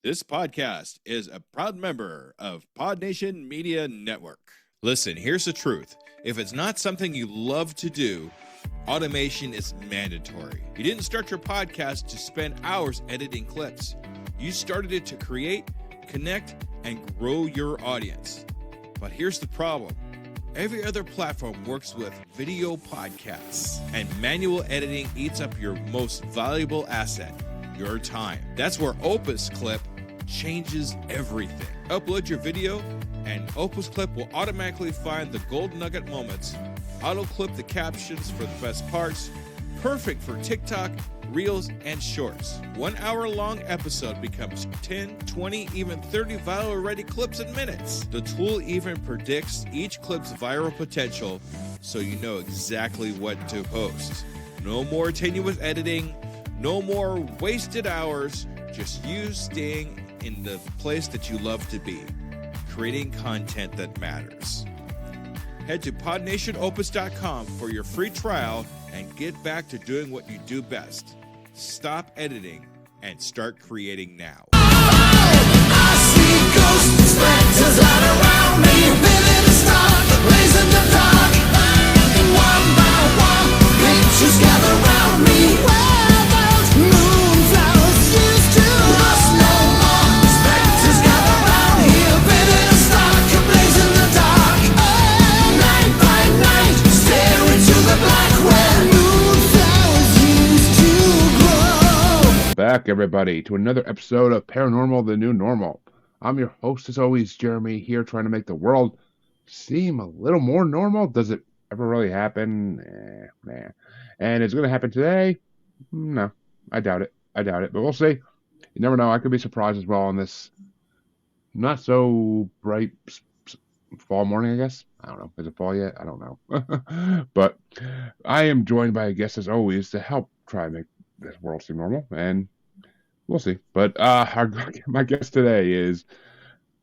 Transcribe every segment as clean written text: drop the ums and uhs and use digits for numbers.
This podcast is a proud member of Pod Nation Media Network. Listen, here's the truth. If it's not something you love to do, automation is mandatory. You didn't start your podcast to spend hours editing clips. You started it to create, connect, and grow your audience. But here's the problem. Every other platform works with video podcasts, and manual editing eats up your most valuable asset, your time. That's where Opus Clip changes everything. Upload your video, and Opus Clip will automatically find the gold nugget moments, auto-clip the captions for the best parts, perfect for TikTok, Reels, and Shorts. 1 hour-long episode becomes 10, 20, even 30 viral-ready clips in minutes. The tool even predicts each clip's viral potential, so you know exactly what to post. No more tenuous editing, no more wasted hours, just you staying in the place that you love to be, creating content that matters. Head to podnationopus.com for your free trial and get back to doing what you do best. Stop editing and start creating now. I see ghosts, specters all around me, living in stock, blazing the dark. One by one, pictures gather around me. Where those moonflowers used to rust no more. Specters gather around here, living in stock, blazing the dark. Night by night, stare into the black where moonflowers used to grow. Back, everybody, to another episode of Paranormal, the New Normal. I'm your host, as always, Jeremy, here trying to make the world seem a little more normal. Does it ever really happen? Nah. And it's going to happen today? No, I doubt it. But we'll see. You never know. I could be surprised as well on this not so bright fall morning, I guess. I don't know. Is it fall yet? I don't know. But I am joined by a guest, as always, to help try and make this world seem normal, and we'll see. But my guest today is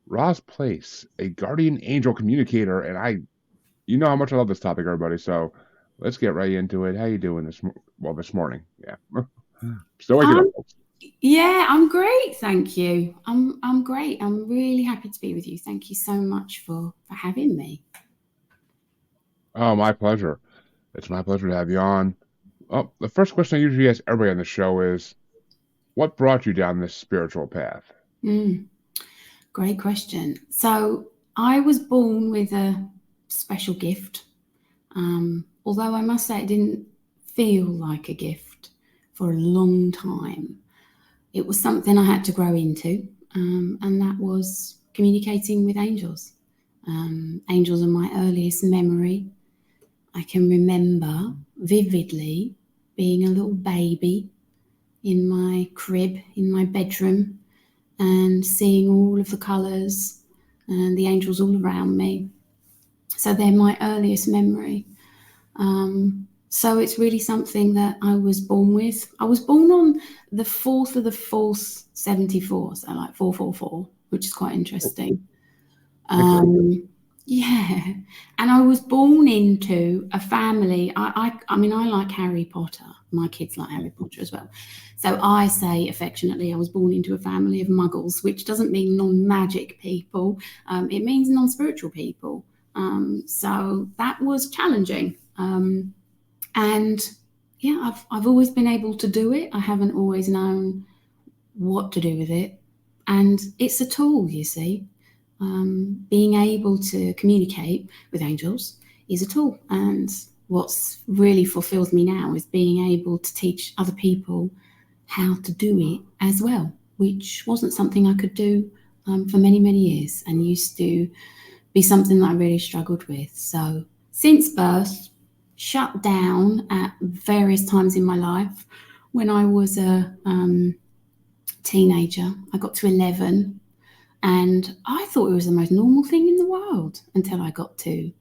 Ros Place, a guardian angel communicator, and you know how much I love this topic, everybody. So let's get right into it. How you doing this morning? Yeah, still waking up. Yeah, I'm great, thank you. I'm great. I'm really happy to be with you. Thank you so much for having me. Oh, my pleasure. It's my pleasure to have you on. Oh, the first question I usually ask everybody on the show is, what brought you down this spiritual path? Great question. So I was born with a special gift, although I must say it didn't feel like a gift for a long time. It was something I had to grow into, and that was communicating with angels. Angels are my earliest memory. I can remember vividly being a little baby in my crib, in my bedroom, and seeing all of the colours and the angels all around me. So they're my earliest memory. So it's really something that I was born with. I was born on the 4th of the 4th, 74, so like 444, which is quite interesting. Yeah, and I was born into a family. I mean, I like Harry Potter. My kids like Harry Potter as well. So I say affectionately, I was born into a family of muggles, which doesn't mean non-magic people. It means non-spiritual people. So that was challenging. And yeah, I've always been able to do it. I haven't always known what to do with it. And it's a tool, you see. Being able to communicate with angels is a tool, and what's really fulfills me now is being able to teach other people how to do it as well, which wasn't something I could do for many years, and used to be something that I really struggled with. So since birth, shut down at various times in my life. When I was a teenager, I got to 11. And I thought it was the most normal thing in the world until I got to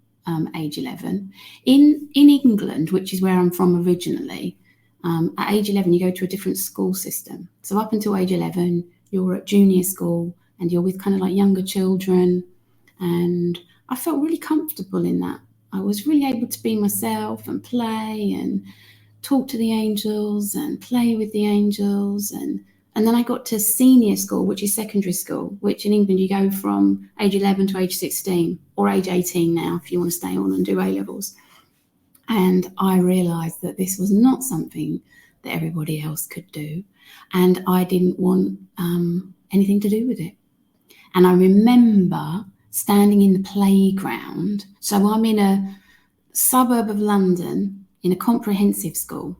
age 11. In England, which is where I'm from originally, at age 11, you go to a different school system. So up until age 11, you're at junior school and you're with kind of like younger children. And I felt really comfortable in that. I was really able to be myself and play and talk to the angels and play with the angels and And then I got to senior school, which is secondary school, which in England you go from age 11 to age 16, or age 18 now if you want to stay on and do A-levels. And I realised that this was not something that everybody else could do. And I didn't want anything to do with it. And I remember standing in the playground. So I'm in a suburb of London in a comprehensive school,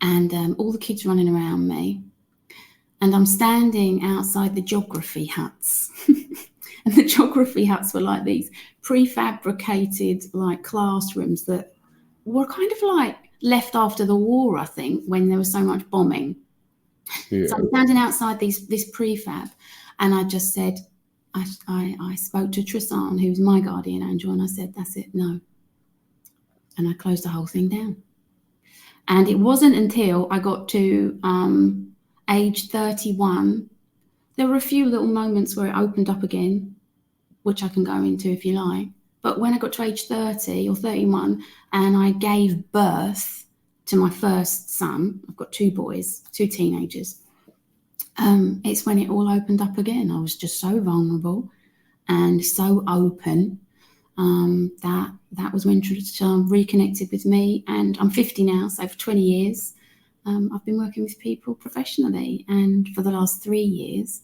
and all the kids running around me. And I'm standing outside the geography huts. And the geography huts were like these prefabricated like classrooms that were kind of like left after the war, I think, when there was so much bombing. Yeah. So I'm standing outside this prefab, and I just said, I spoke to Tristan, who's my guardian angel, and I said, that's it, no. And I closed the whole thing down. And it wasn't until I got to age 31, there were a few little moments where it opened up again, which I can go into if you like. But when I got to age 30 or 31 and I gave birth to my first son, I've got 2 boys, 2 teenagers, it's when it all opened up again. I was just so vulnerable and so open that was when Tristan reconnected with me. And I'm 50 now, so for 20 years, I've been working with people professionally. And for the last 3 years,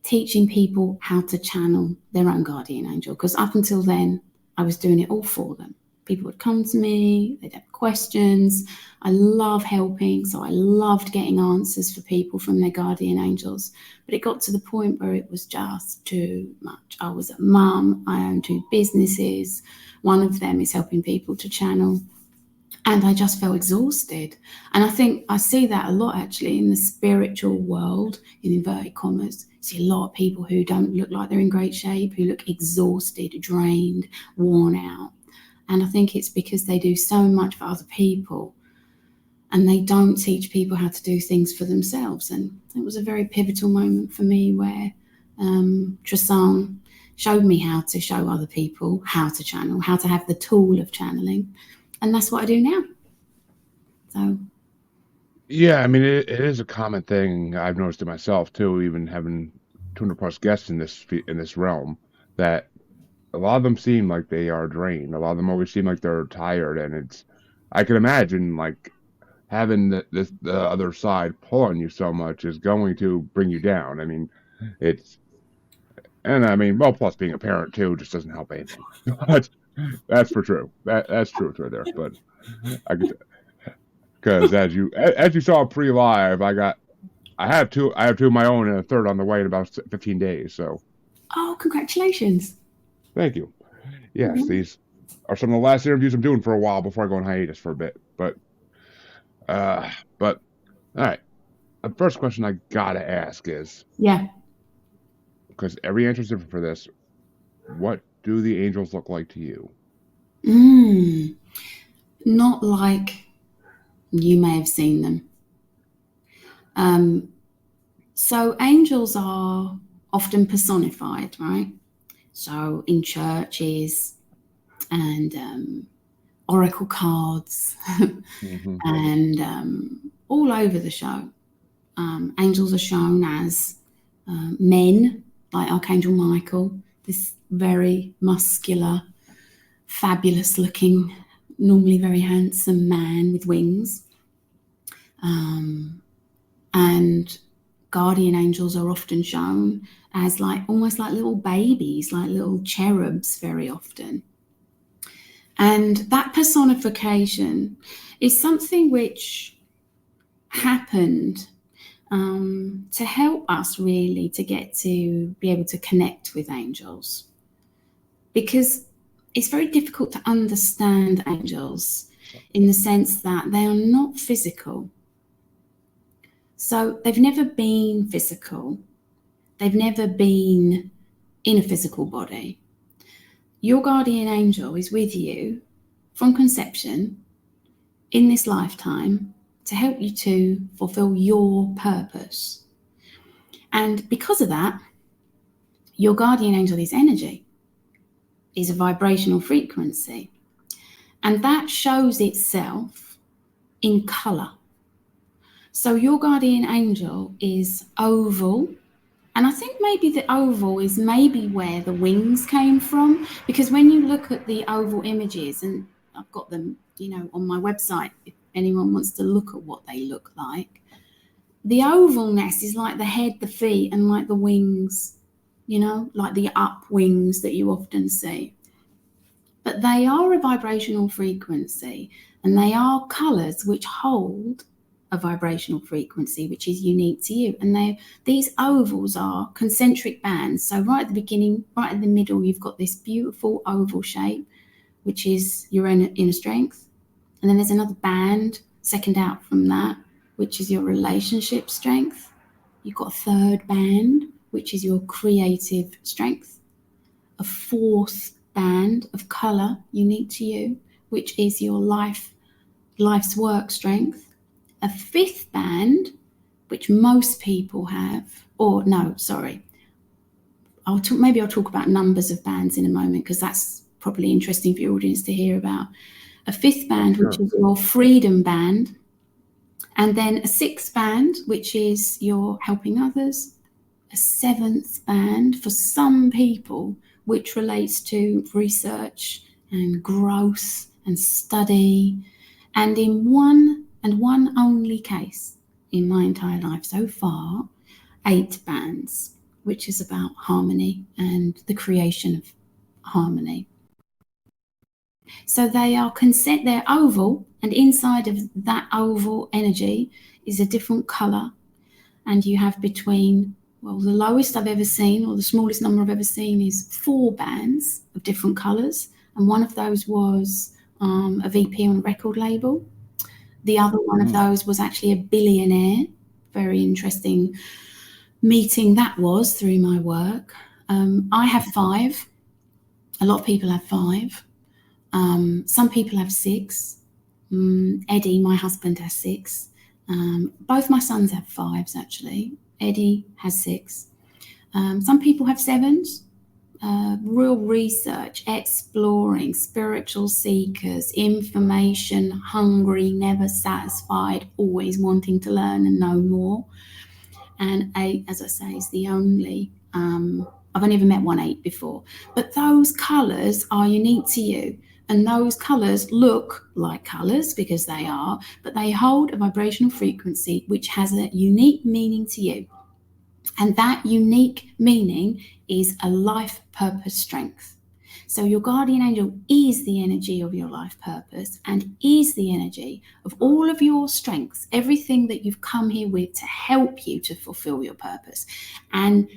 teaching people how to channel their own guardian angel. Because up until then, I was doing it all for them. People would come to me, they'd have questions. I love helping, so I loved getting answers for people from their guardian angels. But it got to the point where it was just too much. I was a mum, I own 2 businesses. One of them is helping people to channel. And I just felt exhausted. And I think I see that a lot actually in the spiritual world, in inverted commas. I see a lot of people who don't look like they're in great shape, who look exhausted, drained, worn out. And I think it's because they do so much for other people and they don't teach people how to do things for themselves. And it was a very pivotal moment for me where Tristan showed me how to show other people how to channel, how to have the tool of channeling. And that's what I do now. So. Yeah, I mean, it is a common thing. I've noticed it myself too, even having 200 plus guests in this realm, that a lot of them seem like they are drained. A lot of them always seem like they're tired, and I can imagine like having the other side pull on you so much is going to bring you down. I mean, well, plus being a parent too just doesn't help anything. But that's for true. That's truth right there. But I could, because as you saw pre-live, I have two of my own and a third on the way in about 15 days. So. Oh, congratulations. Thank you. Yes, These are some of the last interviews I'm doing for a while before I go on hiatus for a bit. But all right. The first question I gotta ask is, because every answer is different for this, what do the angels look like to you? Not like you may have seen them. So angels are often personified, right? So in churches and oracle cards and all over the show, angels are shown as men, like Archangel Michael, this very muscular, fabulous looking, normally very handsome man with wings. And guardian angels are often shown as almost like little babies, like little cherubs very often. And that personification is something which happened to help us really to get to be able to connect with angels. Because it's very difficult to understand angels in the sense that they are not physical. So they've never been physical. They've never been in a physical body. Your guardian angel is with you from conception in this lifetime to help you to fulfill your purpose. And because of that, your guardian angel is energy, is a vibrational frequency. And that shows itself in colour. So your guardian angel is oval. And I think maybe the oval is maybe where the wings came from, because when you look at the oval images, and I've got them, on my website, if anyone wants to look at what they look like, the ovalness is like the head, the feet, and like the wings, like the up wings that you often see. But they are a vibrational frequency, and they are colours which hold a vibrational frequency which is unique to you. And these ovals are concentric bands. So right at the beginning, right in the middle, you've got this beautiful oval shape, which is your inner strength. And then there's another band second out from that, which is your relationship strength. You've got a third band, which is your creative strength. A fourth band of colour unique to you, which is your life's work strength. A fifth band, which most people have, or no, sorry. I'll talk about numbers of bands in a moment, because that's probably interesting for your audience to hear about. A fifth band, which is your freedom band. And then a sixth band, which is your helping others. A seventh band for some people, which relates to research and growth and study. And in one only case in my entire life so far, 8 bands, which is about harmony and the creation of harmony. So they're oval, and inside of that oval energy is a different colour. And you have between, the lowest I've ever seen, or the smallest number I've ever seen, is 4 bands of different colours. And one of those was a VP on a record label. The other one of those was actually a billionaire. Very interesting meeting that was through my work. I have 5. A lot of people have 5. Some people have 6. Eddie, my husband, has 6. Both my sons have 5s, actually. Eddie has 6. Some people have 7s. Real research, exploring, spiritual seekers, information hungry, never satisfied, always wanting to learn and know more. And 8, as I say, is the only. I've only ever met 1 8 before. But those colours are unique to you. And those colours look like colours, because they are, but they hold a vibrational frequency which has a unique meaning to you. And that unique meaning is a life purpose strength. So your guardian angel is the energy of your life purpose, and is the energy of all of your strengths, everything that you've come here with to help you to fulfill your purpose. And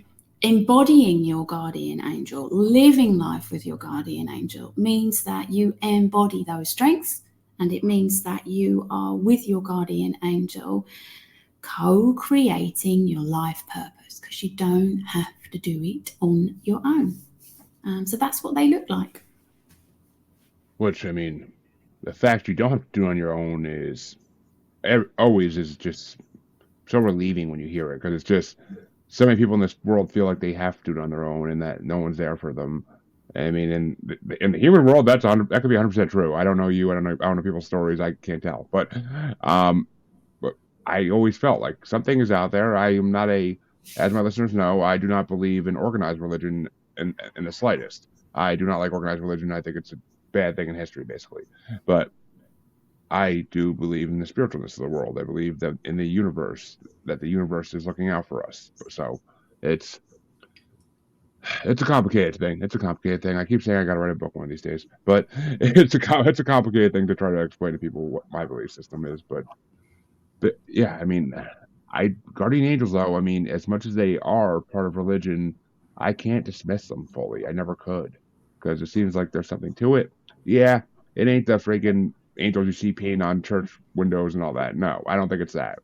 embodying your guardian angel, living life with your guardian angel, means that you embody those strengths, and it means that you are with your guardian angel co-creating your life purpose, because you don't have to do it on your own. So that's what they look like. Which, I mean, the fact you don't have to do it on your own is always just so relieving when you hear it, because it's just so many people in this world feel like they have to do it on their own and that no one's there for them. I mean, in the human world, that could be 100% true. I don't know you. I don't know people's stories. I can't tell. But I always felt like something is out there. I am not as my listeners know, I do not believe in organized religion in the slightest. I do not like organized religion. I think it's a bad thing in history, basically. But I do believe in the spiritualness of the world. I believe that in the universe, that the universe is looking out for us. So it's a complicated thing. It's a complicated thing. I keep saying I got to write a book one of these days, but it's a complicated thing to try to explain to people what my belief system is. But yeah, I mean, guardian angels, though, I mean, as much as they are part of religion, I can't dismiss them fully. I never could, because it seems like there's something to it. Yeah, it ain't the freaking angels you see painted on church windows and all that. No, I don't think it's that.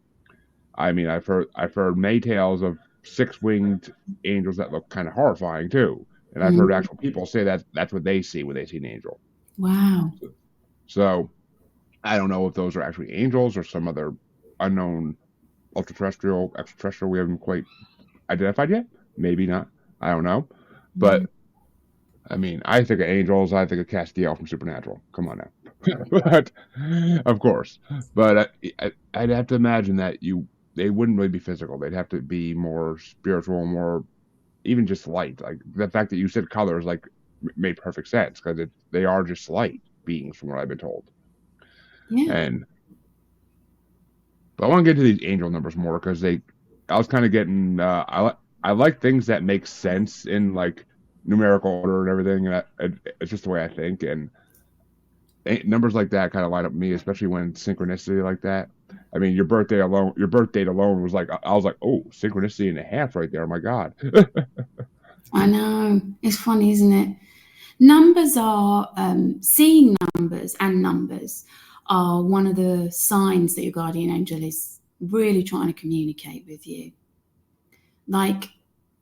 I mean, I've heard many tales of 6-winged angels that look kind of horrifying too, and I've heard actual people say that that's what they see when they see an angel. Wow. So I don't know if those are actually angels or some other unknown extraterrestrial we haven't quite identified yet. Maybe not. I don't know. But I mean, I think of angels. I think of Castiel from Supernatural. Come on now. But of course, but I'd have to imagine that they wouldn't really be physical. They'd have to be more spiritual, more even just light. Like the fact that you said colors, like made perfect sense because they are just light beings, from what I've been told. Yeah. And but I want to get to these angel numbers more because I was kind of getting I like things that make sense in like numerical order and everything. And it's just the way I think, and numbers like that kind of light up me, especially when synchronicity like that. I mean, your birth date alone was like I was like, oh, synchronicity and a half right there. Oh my God. I know. It's funny, isn't it? Numbers are, seeing numbers and numbers are one of the signs that your guardian angel is really trying to communicate with you. Like,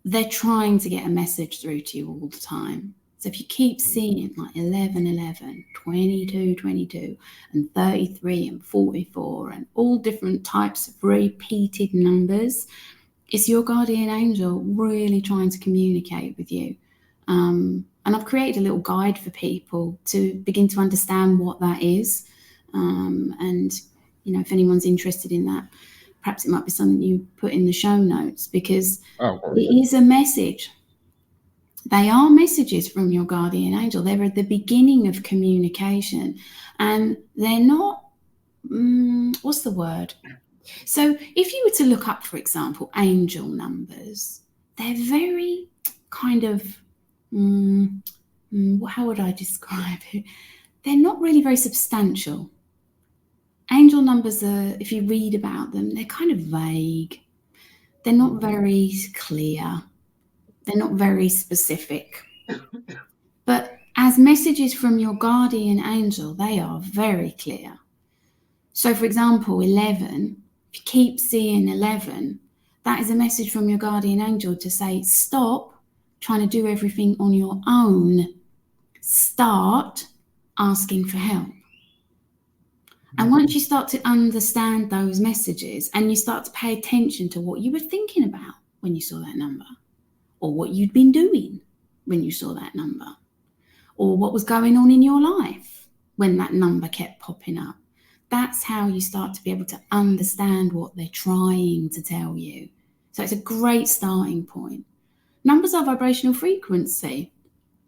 they're trying to get a message through to you all the time. So if you keep seeing like 11, 11, 22, 22, and 33 and 44 and all different types of repeated numbers, it's your guardian angel really trying to communicate with you. And I've created a little guide for people to begin to understand what that is. And, if anyone's interested in that, perhaps it might be something you put in the show notes, because Oh, of course. it is a message. They are messages from your guardian angel. They're at the beginning of communication, and they're not, what's the word? So if you were to look up, for example, angel numbers, they're very kind of, how would I describe it? They're not really very substantial. Angel numbers are, if you read about them, they're kind of vague. They're not very clear. They're not very specific. But as messages from your guardian angel, they are very clear. So, for example, 11, if you keep seeing 11, that is a message from your guardian angel to say, stop trying to do everything on your own. Start asking for help. And once you start to understand those messages and you start to pay attention to what you were thinking about when you saw that number, or what you'd been doing when you saw that number, or what was going on in your life when that number kept popping up, that's how you start to be able to understand what they're trying to tell you. So it's a great starting point. Numbers are vibrational frequency.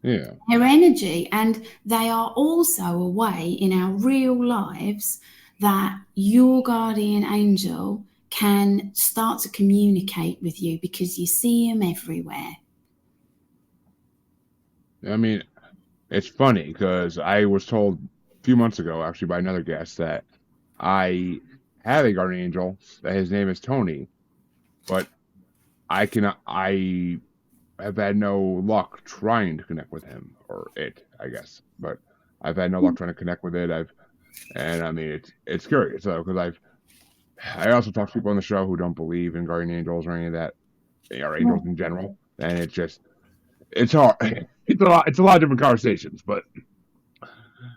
Yeah. They're energy, and they are also a way in our real lives that your guardian angel can start to communicate with you because you see them everywhere. I mean, it's funny because I was told a few months ago, actually, by another guest that I have a guardian angel. That his name is Tony, but I have had no luck trying to connect with him or it, I guess. But I've had no luck trying to connect with it. And I mean, it's curious though, because I also talk to people on the show who don't believe in guardian angels or any of that, or angels in general, and it's hard. It's a lot of different conversations, but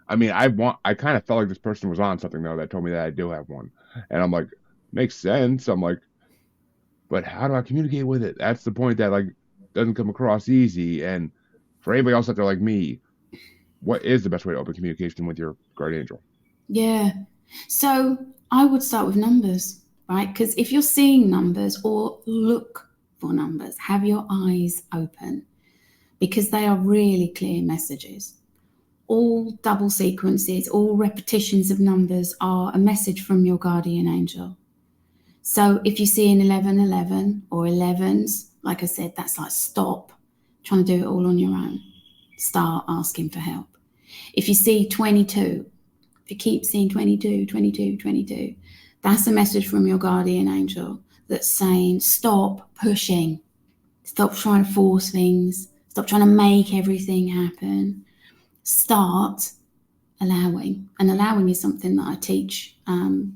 I mean, I kind of felt like this person was on something though that told me that I do have one, and I'm like, makes sense. I'm like, but how do I communicate with it? That's the point that like doesn't come across easy. And for anybody else out there like me, what is the best way to open communication with your guardian angel? Yeah. So I would start with numbers, right? Because if you're seeing numbers or look for numbers, have your eyes open, because they are really clear messages. All double sequences, all repetitions of numbers are a message from your guardian angel. So if you see an 1111 or 11s, like I said, that's like stop trying to do it all on your own. Start asking for help. If you see 22, if you keep seeing 22, 22, 22, that's a message from your guardian angel that's saying stop pushing. Stop trying to force things. Stop trying to make everything happen. Start allowing. And allowing is something that I teach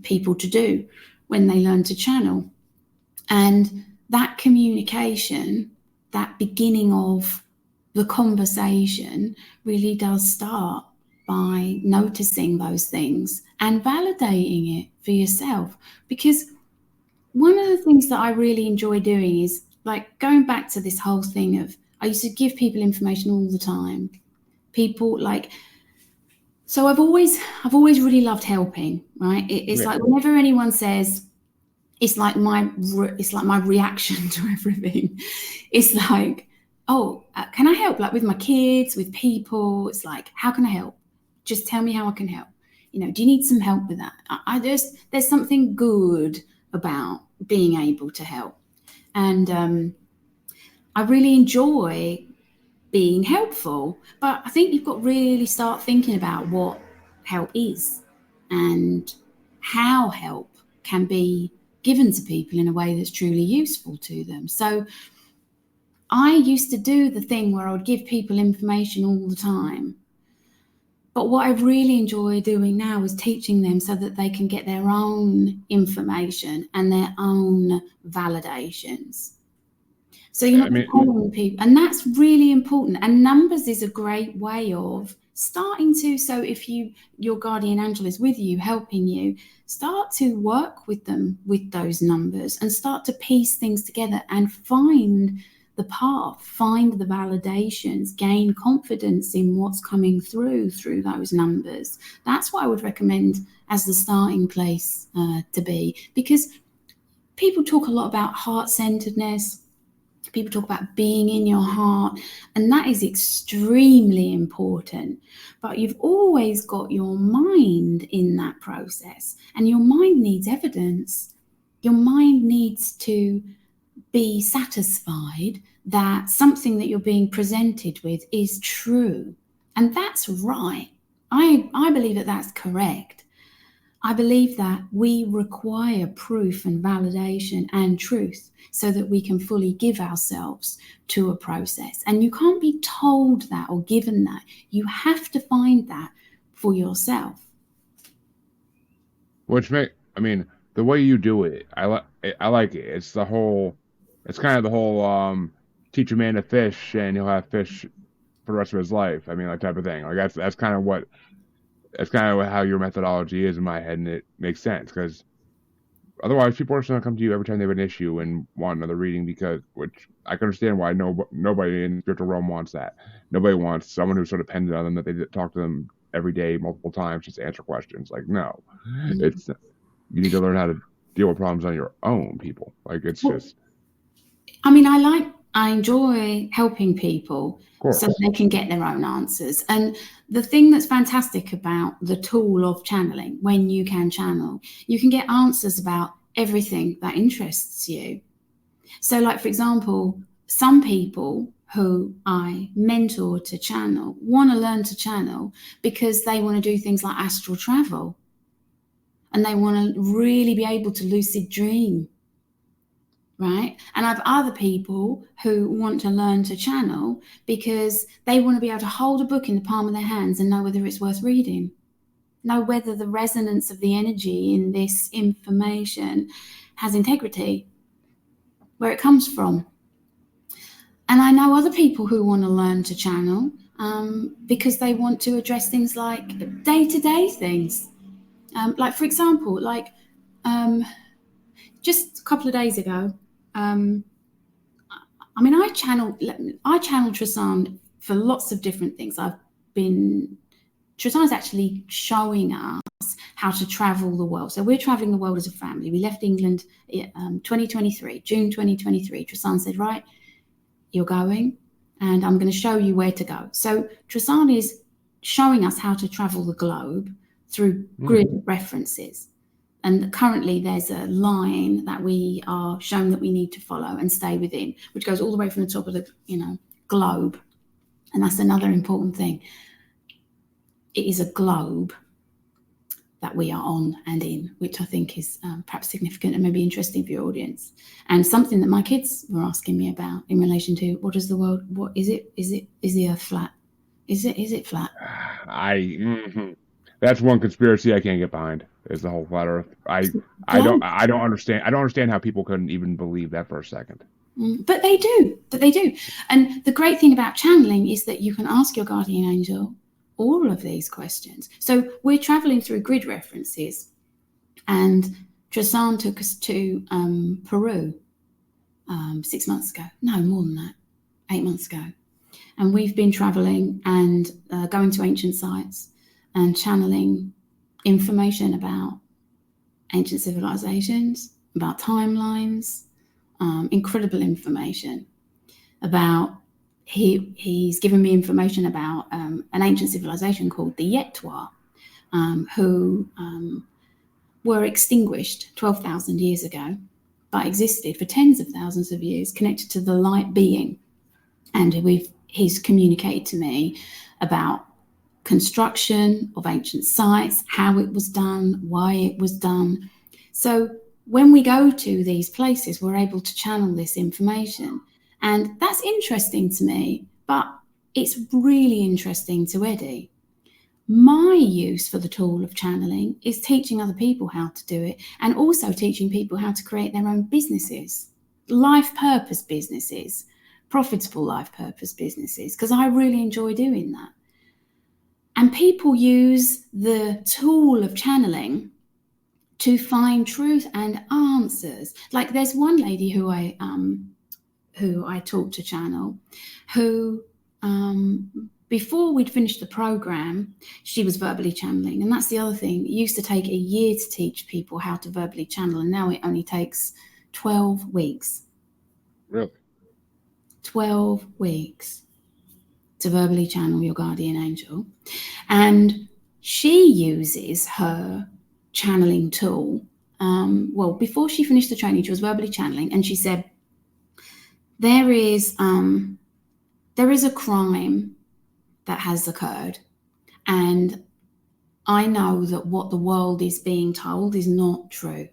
people to do when they learn to channel. And that communication, that beginning of the conversation, really does start by noticing those things and validating it for yourself. Because one of the things that I really enjoy doing is like going back to this whole thing of, I used to give people information all the time. People like, So I've always really loved helping, right? It's Yeah. like whenever anyone says, it's like my reaction to everything. It's like, oh, can I help? Like with my kids, with people. It's like, how can I help? Just tell me how I can help. You know, do you need some help with that? I just, there's something good about being able to help, and I really enjoy being helpful. But I think you've got to really start thinking about what help is and how help can be given to people in a way that's truly useful to them. So I used to do the thing where I would give people information all the time. But what I really enjoy doing now is teaching them so that they can get their own information and their own validations. So you're I not mean, telling people, and that's really important. And numbers is a great way of starting to. So if your guardian angel is with you, helping you, start to work with them with those numbers and start to piece things together and find the path, find the validations, gain confidence in what's coming through those numbers. That's what I would recommend as the starting place to be, because people talk a lot about heart-centeredness. People talk about being in your heart, and that is extremely important. But you've always got your mind in that process, and your mind needs evidence. Your mind needs to be satisfied that something that you're being presented with is true. And that's right. I believe that that's correct. I believe that we require proof and validation and truth so that we can fully give ourselves to a process. And you can't be told that or given that. You have to find that for yourself. I mean, the way you do it, I like it. It's kind of the whole teach a man to fish and he'll have fish for the rest of his life. I mean, like type of thing. Like that's kind of how your methodology is in my head, and it makes sense because otherwise people are just gonna come to you every time they have an issue and want another reading, which I can understand why nobody in the spiritual realm wants that. Nobody wants someone who's so dependent on them that they talk to them every day, multiple times, just to answer questions. Like, no, it's you need to learn how to deal with problems on your own, people. Like, it's Well, just, I mean, I enjoy helping people of so course. they can get their own answers. And the thing that's fantastic about the tool of channeling, when you can channel, you can get answers about everything that interests you. So, like, for example, some people who I mentor to channel want to learn to channel because they want to do things like astral travel, and they want to really be able to lucid dream, right? And I have other people who want to learn to channel because they want to be able to hold a book in the palm of their hands and know whether it's worth reading, know whether the resonance of the energy in this information has integrity, where it comes from. And I know other people who want to learn to channel because they want to address things like day-to-day things. Like, for example, just a couple of days ago, I mean, I channeled Tristan for lots of different things. Tristan's actually showing us how to travel the world. So we're traveling the world as a family. We left England 2023, June 2023. Tristan said, right, you're going, and I'm going to show you where to go. So Tristan is showing us how to travel the globe through grid references. And currently there's a line that we are shown that we need to follow and stay within, which goes all the way from the top of the, globe. And that's another important thing. It is a globe that we are on and in, which I think is perhaps significant and maybe interesting for your audience. And something that my kids were asking me about in relation to what is the world, what is it? Is the earth flat? Is it flat? That's one conspiracy I can't get behind. Is the whole flat Earth. I don't understand. I don't understand how people couldn't even believe that for a second. But they do. And the great thing about channeling is that you can ask your guardian angel all of these questions. So we're traveling through grid references, and Tristan took us to Peru 6 months ago. No, more than that, 8 months ago. And we've been traveling and going to ancient sites. and channeling information about ancient civilizations, about timelines, incredible information about, he's given me information about an ancient civilization called the Yetwa, who were extinguished 12,000 years ago, but existed for tens of thousands of years, connected to the light being. And he's communicated to me about construction of ancient sites, how it was done, why it was done. So when we go to these places, we're able to channel this information. And that's interesting to me, but it's really interesting to Eddie. My use for the tool of channeling is teaching other people how to do it, and also teaching people how to create their own businesses, life purpose businesses, profitable life purpose businesses, because I really enjoy doing that. And people use the tool of channeling to find truth and answers. Like there's one lady who I taught to channel, who before we'd finished the program, she was verbally channeling. And that's the other thing. It used to take a year to teach people how to verbally channel, and now it only takes 12 weeks. Really? 12 weeks to verbally channel your guardian angel. And she uses her channeling tool. Before she finished the training, she was verbally channeling, and she said, there is a crime that has occurred, and I know that what the world is being told is not true.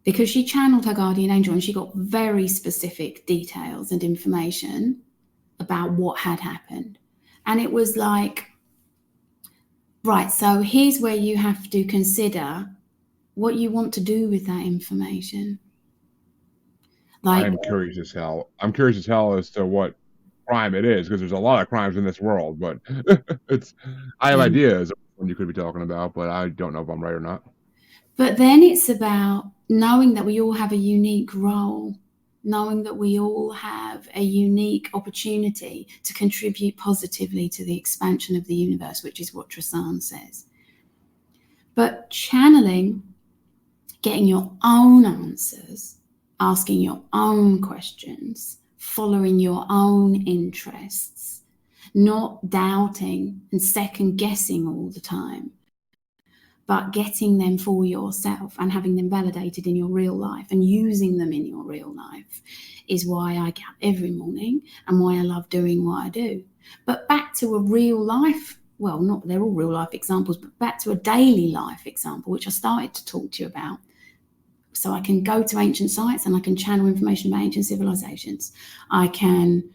Because she channeled her guardian angel and she got very specific details and information about what had happened. And it was like, right, so here's where you have to consider what you want to do with that information. Like, I'm curious as hell. I'm curious as hell as to what crime it is, because there's a lot of crimes in this world, but I have ideas of what you could be talking about, but I don't know if I'm right or not. But then it's about knowing that we all have a unique role, knowing that we all have a unique opportunity to contribute positively to the expansion of the universe, which is what Trasan says. But channeling, getting your own answers, asking your own questions, following your own interests, not doubting and second guessing all the time, but getting them for yourself and having them validated in your real life and using them in your real life is why I get up every morning and why I love doing what I do. But back to a real life, well, not they're all real life examples, but back to a daily life example, which I started to talk to you about. So I can go to ancient sites and I can channel information about ancient civilizations. I can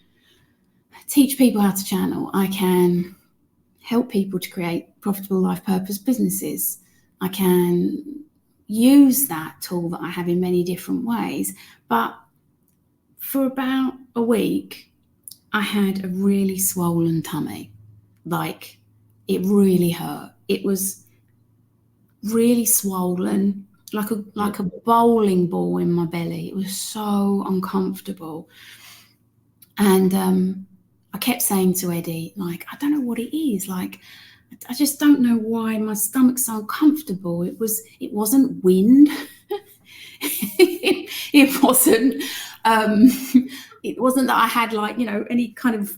teach people how to channel. I can help people to create profitable life purpose businesses. I can use that tool that I have in many different ways. But for about a week, I had a really swollen tummy. Like, it really hurt. It was really swollen, like a bowling ball in my belly. It was so uncomfortable. And I kept saying to Eddie, like, I don't know what it is. Like, I just don't know why my stomach's so uncomfortable. It wasn't wind. It wasn't that I had, like, any kind of,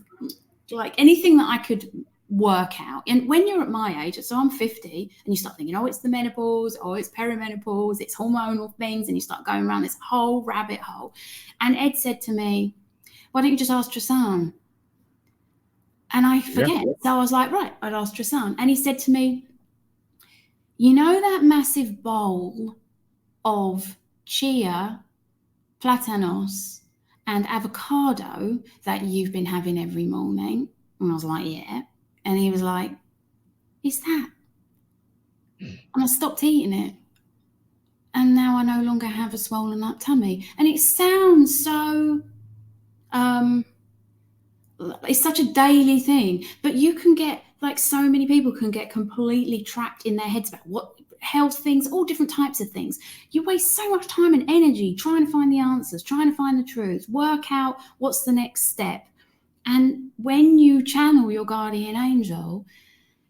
like, anything that I could work out. And when you're at my age, so I'm 50, and you start thinking, oh, it's the menopause, oh, it's perimenopause, it's hormonal things, and you start going around this whole rabbit hole. And Ed said to me, why don't you just ask Trasan? And I forget. Yeah. So I was like, right, I'd ask Trasan. And he said to me, you know that massive bowl of chia, platanos, and avocado that you've been having every morning? And I was like, yeah. And he was like, it's that. And I stopped eating it. And now I no longer have a swollen up tummy. And it sounds so, it's such a daily thing. But you can get, like, so many people can get completely trapped in their heads about what health things, all different types of things. You waste so much time and energy trying to find the answers, trying to find the truth, work out what's the next step. And when you channel your guardian angel,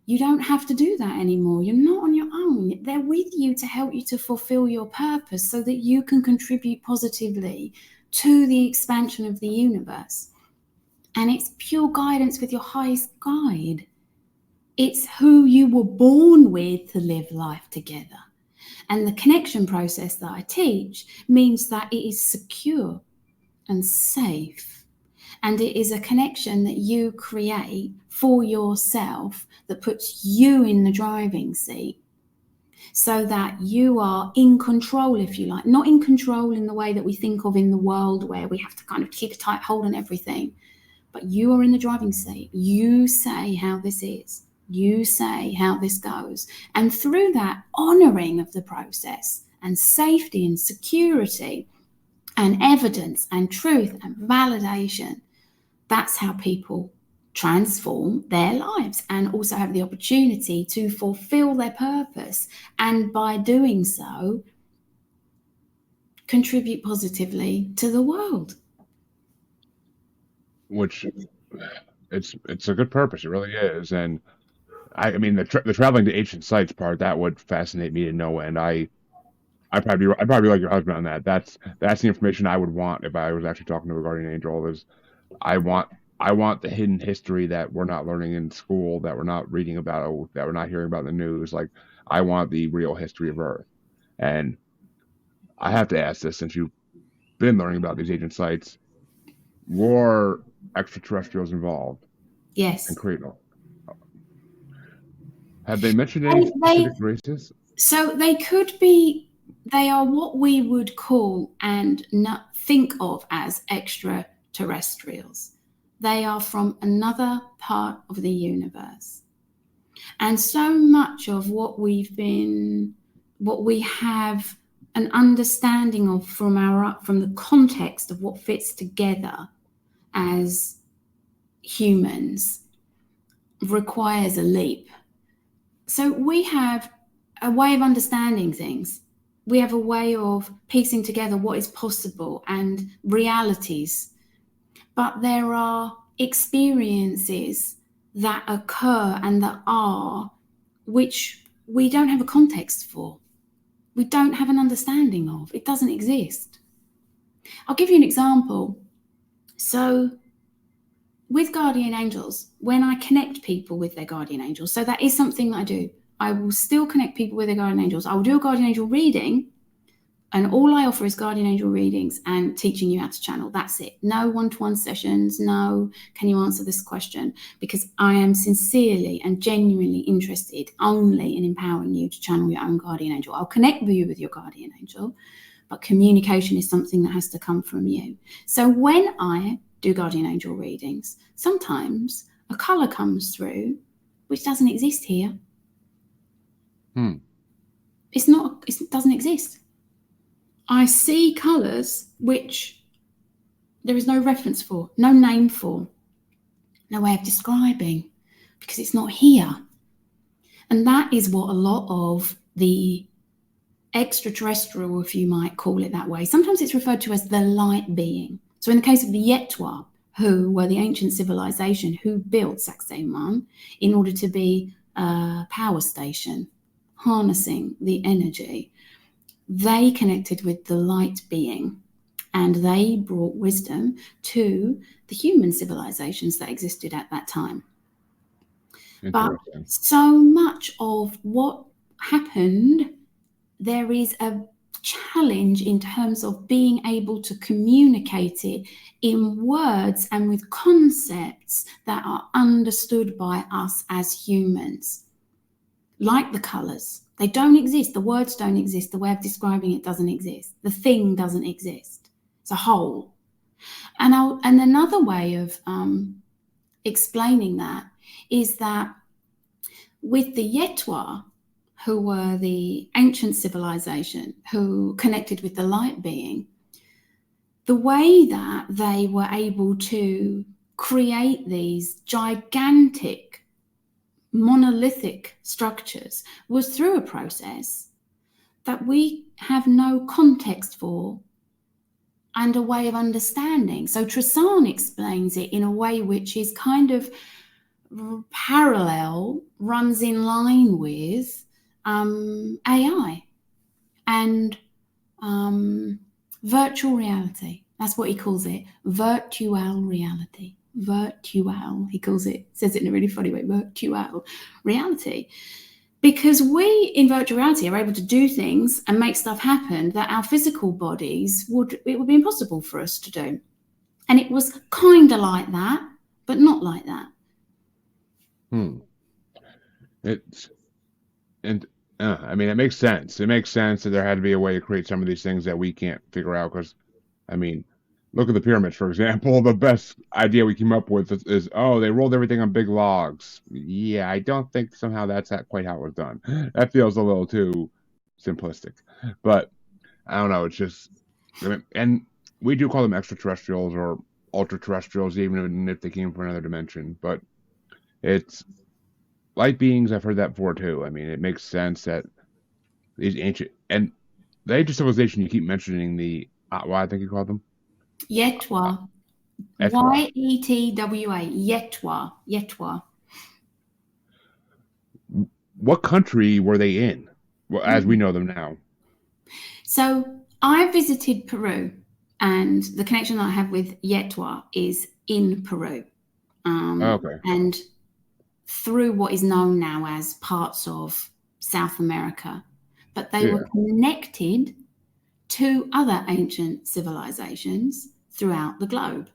You don't have to do that anymore. You're not on your own. They're with you to help you to fulfill your purpose so that you can contribute positively to the expansion of the universe. And it's pure guidance with your highest guide. It's who you were born with to live life together. And the connection process that I teach means that it is secure and safe. And it is a connection that you create for yourself that puts you in the driving seat so that you are in control, if you like. Not in control in the way that we think of in the world where we have to kind of keep a tight hold on everything. But you are in the driving seat. You say how this is. You say how this goes. And through that honoring of the process and safety and security and evidence and truth and validation, that's how people transform their lives and also have the opportunity to fulfill their purpose. And by doing so, contribute positively to the world. Which it's a good purpose. It really is. And I mean, the traveling to ancient sites part, that would fascinate me to no end. I'd probably be like your husband on that. That's the information I would want if I was actually talking to a guardian angel. Is I want the hidden history that we're not learning in school, that we're not reading about, that we're not hearing about in the news. Like, I want the real history of Earth. And I have to ask this, since you've been learning about these ancient sites, were extraterrestrials involved? Yes. And Creedle. Have they mentioned any specific races? So they could be, they are what we would call and not think of as extraterrestrials. They are from another part of the universe. And so much of what we have an understanding of from the context of what fits together as humans requires a leap. So we have a way of understanding things. We have a way of piecing together what is possible and realities. But there are experiences that occur and that are, which we don't have a context for. We don't have an understanding of. It doesn't exist. I'll give you an example. So with guardian angels, when I connect people with their guardian angels, so that is something that I do. I will still connect people with their guardian angels. I will do a guardian angel reading, and all I offer is guardian angel readings and teaching you how to channel. That's it. No one-to-one sessions. No, can you answer this question? Because I am sincerely and genuinely interested only in empowering you to channel your own guardian angel. I'll connect you with your guardian angel, but communication is something that has to come from you. So when I do guardian angel readings, sometimes a color comes through which doesn't exist here. It doesn't exist. I see colors which there is no reference for, no name for, no way of describing, because it's not here. And that is what a lot of the extraterrestrial, if you might call it that way, sometimes it's referred to as the light being. So in the case of the Yetwa, who were the ancient civilization who built Sacsayhuaman in order to be a power station, harnessing the energy, they connected with the light being and they brought wisdom to the human civilizations that existed at that time. But so much of what happened, there is a challenge in terms of being able to communicate it in words and with concepts that are understood by us as humans. Like the colors, they don't exist. The words don't exist. The way of describing it doesn't exist. The thing doesn't exist. It's a whole. And another way of explaining that is that with the Yetwa, who were the ancient civilization who connected with the light being, the way that they were able to create these gigantic monolithic structures was through a process that we have no context for and a way of understanding. So Tristan explains it in a way which is kind of parallel, runs in line with AI and virtual reality. That's what he calls it. Virtual reality. Virtual, he calls it, says it in a really funny way, virtual reality. Because we, in virtual reality, are able to do things and make stuff happen that our physical bodies it would be impossible for us to do. And it was kind of like that, but not like that. I mean, it makes sense. It makes sense that there had to be a way to create some of these things that we can't figure out. Because, I mean, look at the pyramids, for example. The best idea we came up with is they rolled everything on big logs. Yeah, I don't think somehow that's quite how it was done. That feels a little too simplistic. But I don't know. It's just, and we do call them extraterrestrials or ultra-terrestrials, even if they came from another dimension. But it's light beings. I've heard that before too. I mean, it makes sense that these ancient and the ancient civilization you keep mentioning, the what I think you call them Yetwa. Yetwa. Yetwa. Yetwa. What country were they in, as we know them now? So I visited Peru, and the connection that I have with Yetwa is in Peru. Okay. And through what is known now as parts of South America. But they were connected to other ancient civilizations throughout the globe.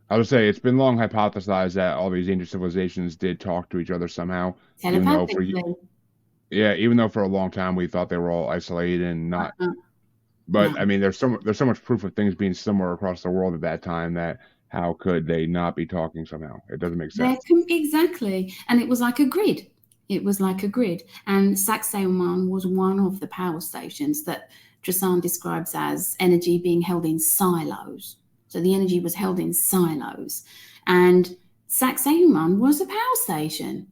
I would say it's been long hypothesized that all these ancient civilizations did talk to each other somehow. Telepathically. Even though for a long time we thought they were all isolated and not. But No. I mean, there's so much proof of things being similar across the world at that time that how could they not be talking somehow? It doesn't make sense. Exactly. And it was like a grid. And Sacsayhuaman was one of the power stations that Tristan describes as energy being held in silos. So the energy was held in silos. And Sacsayhuaman was a power station.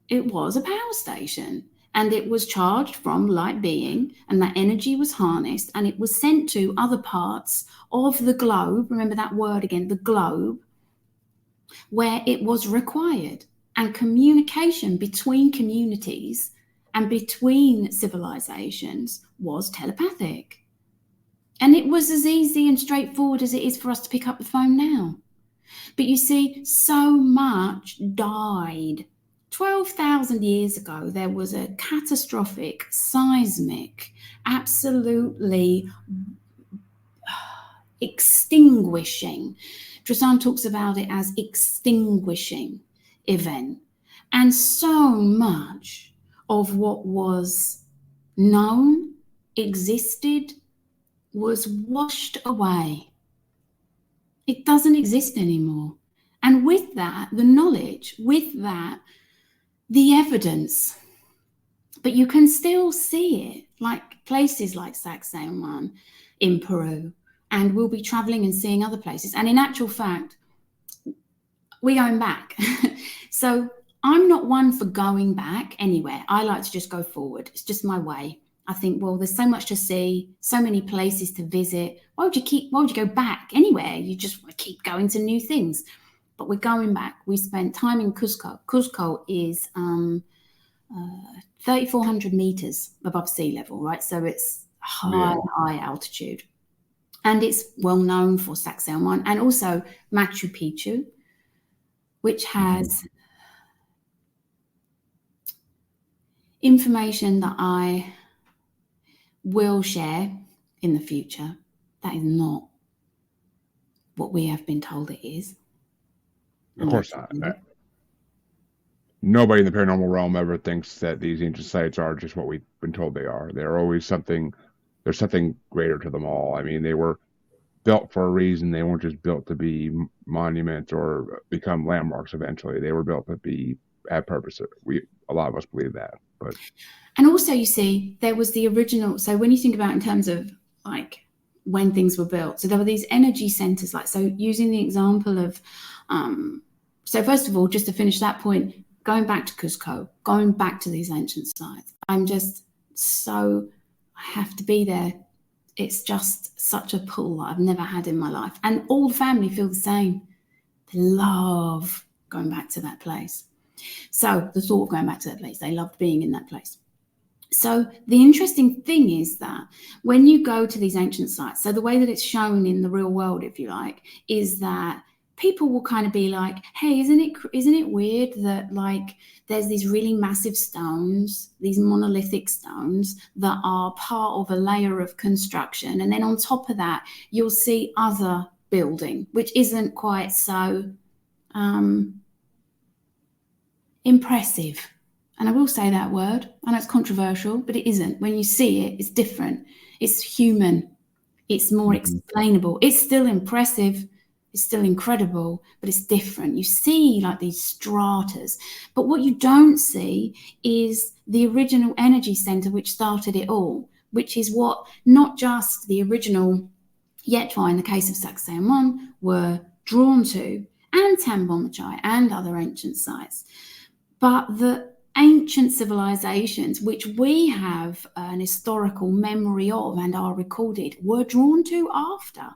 It was a power station. And it was charged from light being, and that energy was harnessed, and it was sent to other parts of the globe. Remember that word again, the globe, where it was required. And communication between communities and between civilizations was telepathic. And it was as easy and straightforward as it is for us to pick up the phone now. But you see, so much died. 12,000 years ago, there was a catastrophic, seismic, absolutely extinguishing. Tristan talks about it as extinguishing event. And so much of what was known, existed, was washed away. It doesn't exist anymore. And with that, the knowledge, with that, the evidence, but you can still see it, like places like Sacsayhuaman in Peru, and we'll be traveling and seeing other places. And in actual fact, we're going back. So I'm not one for going back anywhere. I like to just go forward. It's just my way. I think, well, there's so much to see, so many places to visit. Why would you go back anywhere? You just want to keep going to new things. But we're going back. We spent time in Cusco. Cusco is 3,400 meters above sea level, right? So it's high altitude. And it's well known for Sacsayhuaman and also Machu Picchu, which has information that I will share in the future. That is not what we have been told it is. Of course not. Nobody in the paranormal realm ever thinks that these ancient sites are just what we've been told they are. They're always something. There's something greater to them all. I mean, they were built for a reason. They weren't just built to be monuments or become landmarks eventually. They were built to be at purpose. A lot of us believe that. And also, you see, there was the original. So when you think about in terms of like when things were built, so there were these energy centers. Like, so using the example of, so first of all, just to finish that point, going back to Cusco, going back to these ancient sites, I'm just so, I have to be there. It's just such a pull that I've never had in my life. And all the family feel the same. They love going back to that place. So the thought of going back to that place, they loved being in that place. So the interesting thing is that when you go to these ancient sites, so the way that it's shown in the real world, if you like, is that people will kind of be like, hey, isn't it weird that like there's these really massive stones, these monolithic stones that are part of a layer of construction, and then on top of that you'll see other building which isn't quite so impressive. And I will say that word. I know it's controversial, but it isn't. When you see it, it's different. It's human. It's more explainable. It's still impressive. It's still incredible, but it's different. You see like these stratas, but what you don't see is the original energy center which started it all, which is what not just the original Yetwa in the case of Sacsayhuamán were drawn to, and Tambonchai and other ancient sites, but the ancient civilizations which we have an historical memory of and are recorded were drawn to after.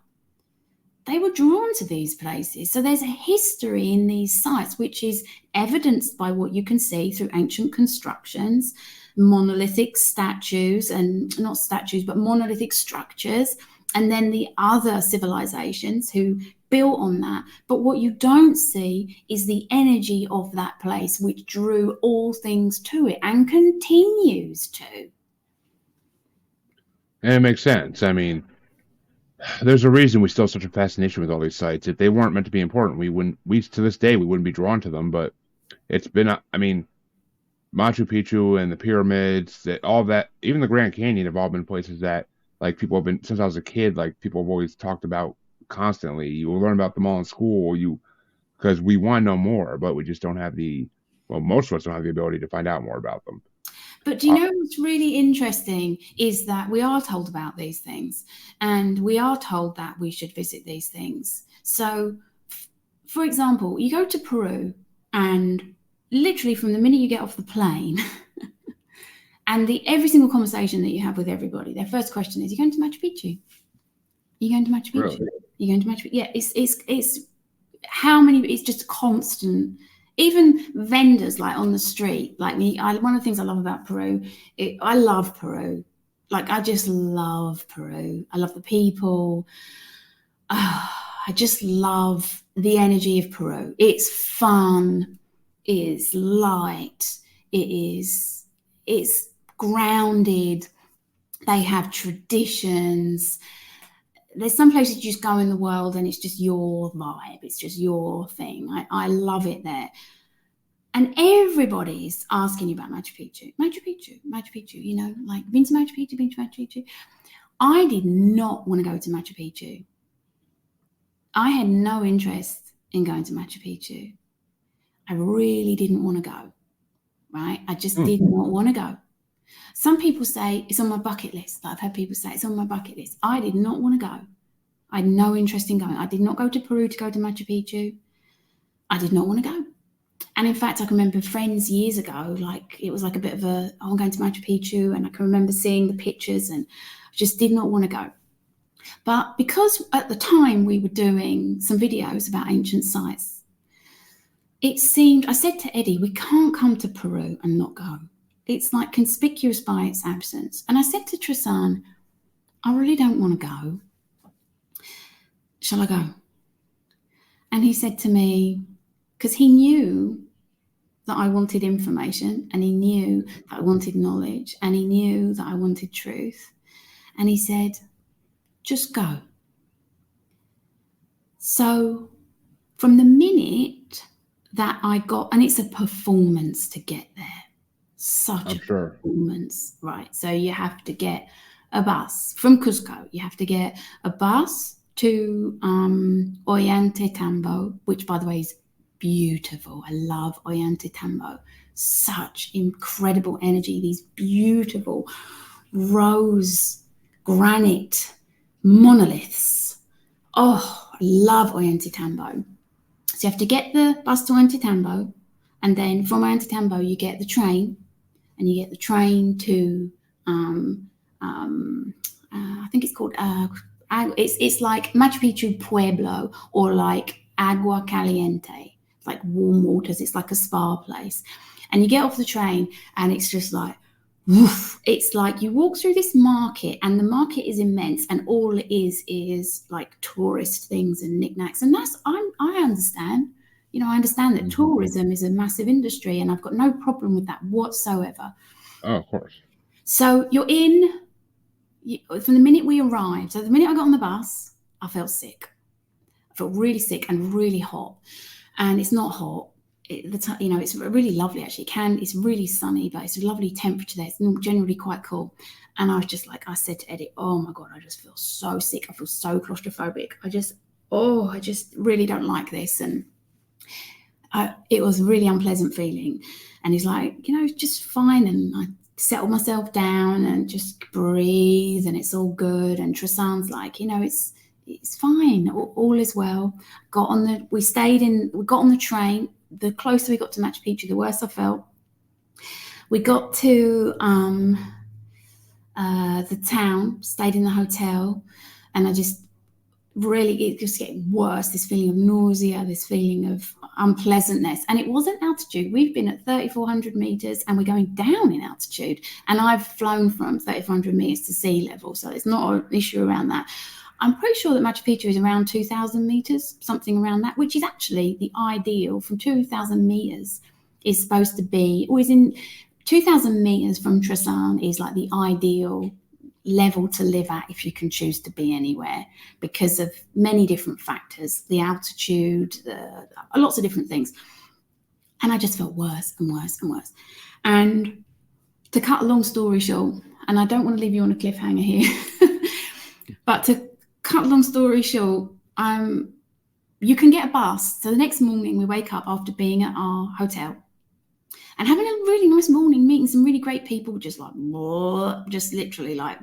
They were drawn to these places. So there's a history in these sites which is evidenced by what you can see through ancient constructions, monolithic statues, and not statues, but monolithic structures, and then the other civilizations who built on that. But what you don't see is the energy of that place which drew all things to it and continues to. And it makes sense. I mean, there's a reason we still have such a fascination with all these sites. If they weren't meant to be important, we to this day, we wouldn't be drawn to them. But it's been, I mean, Machu Picchu and the pyramids, all that, even the Grand Canyon have all been places that, like, people have been, since I was a kid, like, people have always talked about constantly. You will learn about them all in school, because we want to know more, but we just don't have most of us don't have the ability to find out more about them. But do you know what's really interesting is that we are told about these things, and we are told that we should visit these things. So, for example, you go to Peru, and literally from the minute you get off the plane, and every single conversation that you have with everybody, their first question is, "You going to Machu Picchu? You going to Machu Picchu? Really? You going to Machu Picchu?" Yeah, it's how many? It's just constant. Even vendors like on the street, like me. One of the things I love about Peru, I love Peru. Like I just love Peru. I love the people. I just love the energy of Peru. It's fun. It is light. It's grounded. They have traditions. There's some places you just go in the world and it's just your vibe. It's just your thing. I love it there. And everybody's asking you about Machu Picchu. Machu Picchu, Machu Picchu, like, been to Machu Picchu, been to Machu Picchu. I did not want to go to Machu Picchu. I had no interest in going to Machu Picchu. I really didn't want to go, right? I just did not want to go. Some people say it's on my bucket list. I've had people say it's on my bucket list. I did not want to go. I had no interest in going. I did not go to Peru to go to Machu Picchu. I did not want to go. And in fact, I can remember friends years ago, like it was like a bit of I'm going to Machu Picchu, and I can remember seeing the pictures and I just did not want to go. But because at the time we were doing some videos about ancient sites, it seemed, I said to Eddie, we can't come to Peru and not go. It's like conspicuous by its absence. And I said to Tristan, I really don't want to go. Shall I go? And he said to me, because he knew that I wanted information, and he knew that I wanted knowledge, and he knew that I wanted truth. And he said, just go. So from the minute that I got, and it's a performance to get there. Such a performance, right? So you have to get a bus from Cusco. You have to get a bus to Ollantaytambo, which, by the way, is beautiful. I love Ollantaytambo. Such incredible energy. These beautiful rose granite monoliths. Oh, I love Ollantaytambo. So you have to get the bus to Ollantaytambo, and then from Ollantaytambo you get the train. And you get the train to, I think it's called, it's like Machu Picchu Pueblo, or like agua caliente. It's like warm waters. It's like a spa place. And you get off the train and it's just like, woof. It's like you walk through this market and the market is immense and all it is like tourist things and knickknacks. And I understand. You know, I understand that tourism is a massive industry and I've got no problem with that whatsoever. Oh, of course. So from the minute we arrived, so the minute I got on the bus, I felt sick. I felt really sick and really hot. And it's not hot. It's really lovely actually. It's really sunny, but it's a lovely temperature there. It's generally quite cool. And I was just like, I said to Eddie, oh my God, I just feel so sick. I feel so claustrophobic. I just really don't like this. And it was a really unpleasant feeling. And he's like, it's just fine. And I settled myself down and just breathe and it's all good. And Trissan's like, it's fine. All is well. We got on the train. The closer we got to Machu Picchu, the worse I felt. We got to the town, stayed in the hotel, and it just getting worse, this feeling of nausea, this feeling of unpleasantness. And it wasn't altitude. We've been at 3,400 meters and we're going down in altitude. And I've flown from 3,400 meters to sea level, so it's not an issue around that. I'm pretty sure that Machu Picchu is around 2,000 meters, something around that, which is actually the ideal. From 2,000 meters is supposed to be, or is in 2,000 meters from Trissan is like the ideal level to live at if you can choose to be anywhere because of many different factors, the altitude, lots of different things. And I just felt worse and worse and worse. And to cut a long story short, and I don't want to leave you on a cliffhanger here, but to cut a long story short, you can get a bus. So the next morning we wake up after being at our hotel and having a really nice morning, meeting some really great people, just literally like,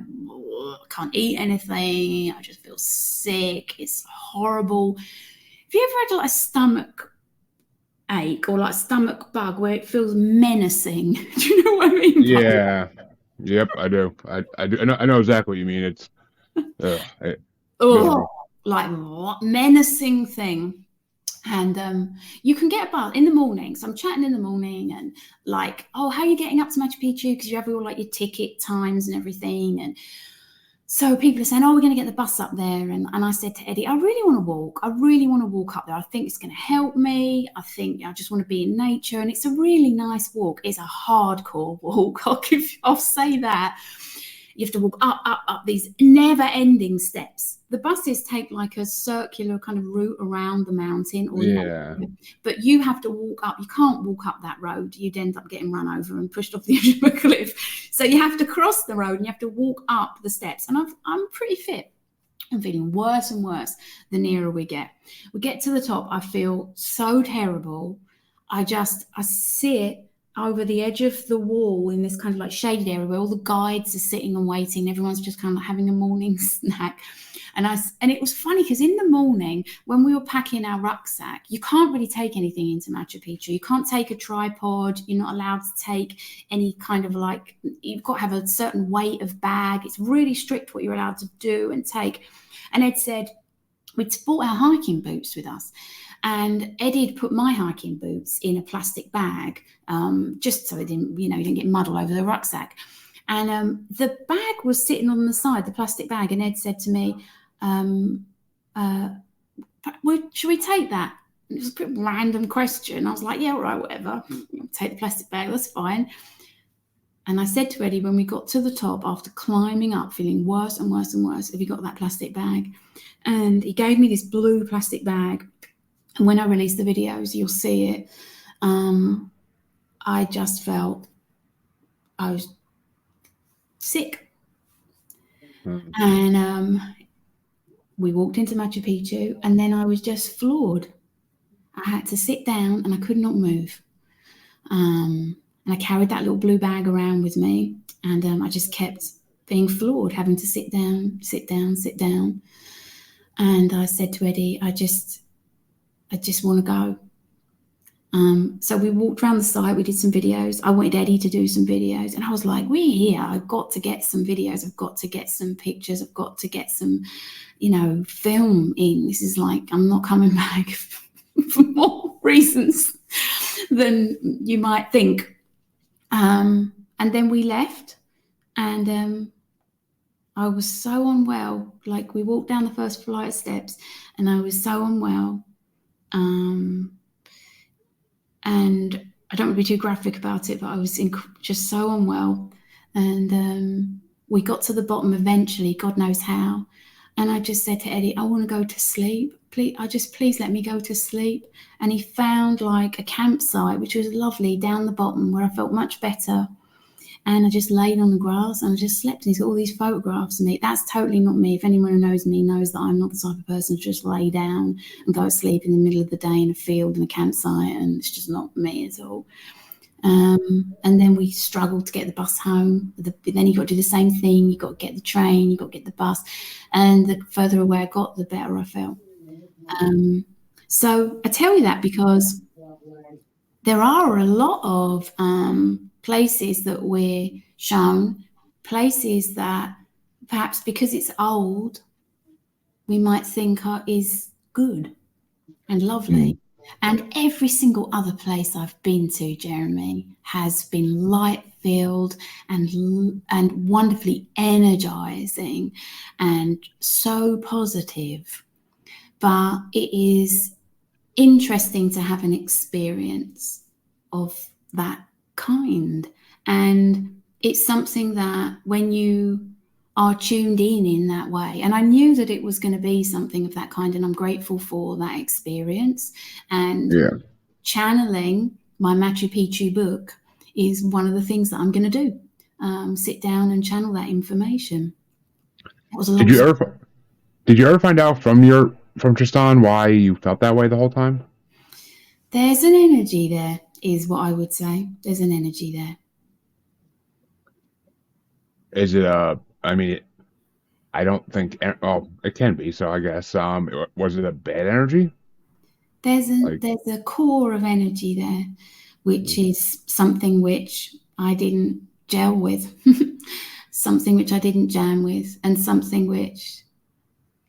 can't eat anything. I just feel sick. It's horrible. Have you ever had like a stomach ache or like stomach bug where it feels menacing? Do you know what I mean? Yeah. Yep, I do. I do. I know exactly what you mean. It's like what menacing thing. And you can get a bus in the morning. So I'm chatting in the morning and like, oh, how are you getting up to Machu Picchu? Because you have all like your ticket times and everything. And so people are saying, oh, we're going to get the bus up there. And I said to Eddie, I really want to walk. I really want to walk up there. I think it's going to help me. I think I just want to be in nature. And it's a really nice walk. It's a hardcore walk. I'll say that. You have to walk up these never-ending steps. The buses take like a circular kind of route around the mountain. But you have to walk up. You can't walk up that road. You'd end up getting run over and pushed off the edge of a cliff. So you have to cross the road and you have to walk up the steps. And I'm pretty fit. I'm feeling worse and worse the nearer we get. We get to the top. I feel so terrible. I sit over the edge of the wall in this kind of like shaded area where all the guides are sitting and waiting. Everyone's just kind of like having a morning snack. And it was funny because in the morning when we were packing our rucksack, you can't really take anything into Machu Picchu. You can't take a tripod. You're not allowed to take any kind of like, you've got to have a certain weight of bag. It's really strict what you're allowed to do and take. And Ed said, we'd brought our hiking boots with us. And Eddie had put my hiking boots in a plastic bag, just so it didn't get mud all over the rucksack. And the bag was sitting on the side, the plastic bag. And Ed said to me, should we take that? It was a pretty random question. I was like, yeah, all right, whatever. Take the plastic bag, that's fine. And I said to Eddie, when we got to the top, after climbing up, feeling worse and worse and worse, have you got that plastic bag? And he gave me this blue plastic bag. And when I release the videos, you'll see it. I just felt I was sick. And we walked into Machu Picchu, and then I was just floored. I had to sit down, and I could not move. And I carried that little blue bag around with me, and I just kept being floored, having to sit down. And I said to Eddie, I just want to go. So we walked around the site. We did some videos. I wanted Eddie to do some videos. And I was like, we're here. I've got to get some videos. I've got to get some pictures. I've got to get some, film in. This is like, I'm not coming back. for more reasons than you might think. And then we left, and I was so unwell. Like, we walked down the first flight of steps, and I was so unwell. And I don't want to be too graphic about it, but I was just so unwell. And we got to the bottom eventually, God knows how. And I just said to Eddie, I want to go to sleep. Please let me go to sleep. And he found like a campsite, which was lovely, down the bottom, where I felt much better. And I just laid on the grass and I just slept. And he's got all these photographs of me. That's totally not me. If anyone who knows me knows that I'm not the type of person to just lay down and go to sleep in the middle of the day in a field in a campsite. And it's just not me at all. And then we struggled to get the bus home. Then you got to do the same thing. You got to get the train, you got to get the bus. And the further away I got, the better I felt. So I tell you that because there are a lot of places that we're shown, places that perhaps because it's old, we might think is good and lovely. And every single other place I've been to, Jeremy, has been light-filled and wonderfully energizing and so positive. But it is interesting to have an experience of that kind. And it's something that when you are tuned in that way, and I knew that it was going to be something of that kind, and I'm grateful for that experience. And channeling my Machu Picchu book is one of the things that I'm going to do. Sit down and channel that information. Did you ever find out from Tristan why you felt that way the whole time? There's an energy there, is what I would say. There's an energy there. Is it I don't think. Well, it can be. So I guess. Was it a bad energy? There's a core of energy there, which is something which I didn't gel with, something which I didn't jam with, and something which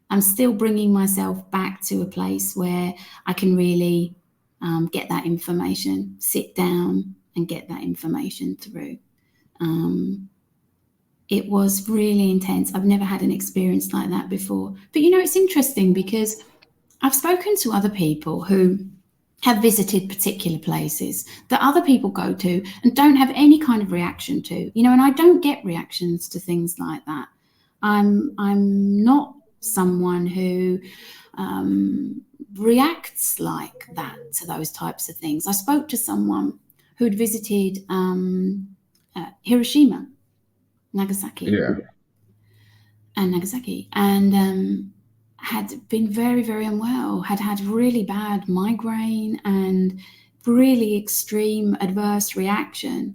I'm still bringing myself back to a place where I can really get that information, sit down and get that information through. It was really intense. I've never had an experience like that before. But, it's interesting because I've spoken to other people who have visited particular places that other people go to and don't have any kind of reaction to, and I don't get reactions to things like that. I'm not someone who reacts like that to those types of things. I spoke to someone who'd visited Hiroshima, Nagasaki, and had been very, very unwell, had really bad migraine and really extreme adverse reaction.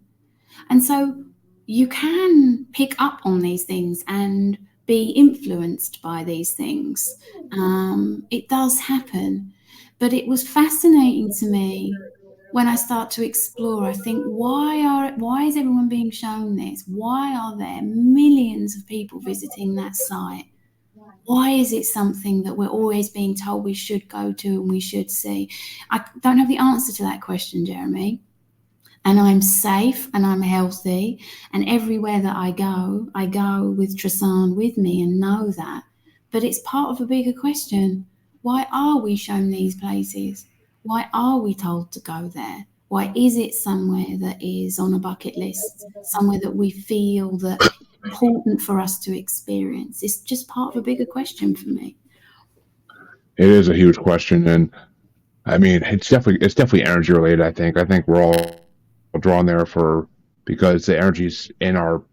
And so you can pick up on these things and be influenced by these things. It does happen. But it was fascinating to me when I start to explore. I think, why is everyone being shown this? Why are there millions of people visiting that site? Why is it something that we're always being told we should go to and we should see? I don't have the answer to that question, Jeremy. And I'm safe and I'm healthy. And everywhere that I go with Tristan with me and know that. But it's part of a bigger question. Why are we shown these places? Why are we told to go there? Why is it somewhere that is on a bucket list? Somewhere that we feel that important for us to experience? It's just part of a bigger question for me. It is a huge question, and I mean, it's definitely energy related. I think we're all drawn there because the energy's in our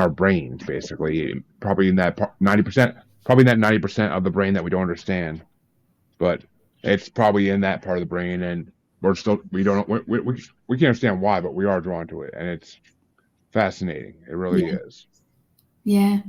brains, basically. Probably in that 90%, probably that 90% of the brain that we don't understand, but it's probably in that part of the brain, and we don't know, we can't understand why, but we are drawn to it, and it's fascinating. It really is. Yeah.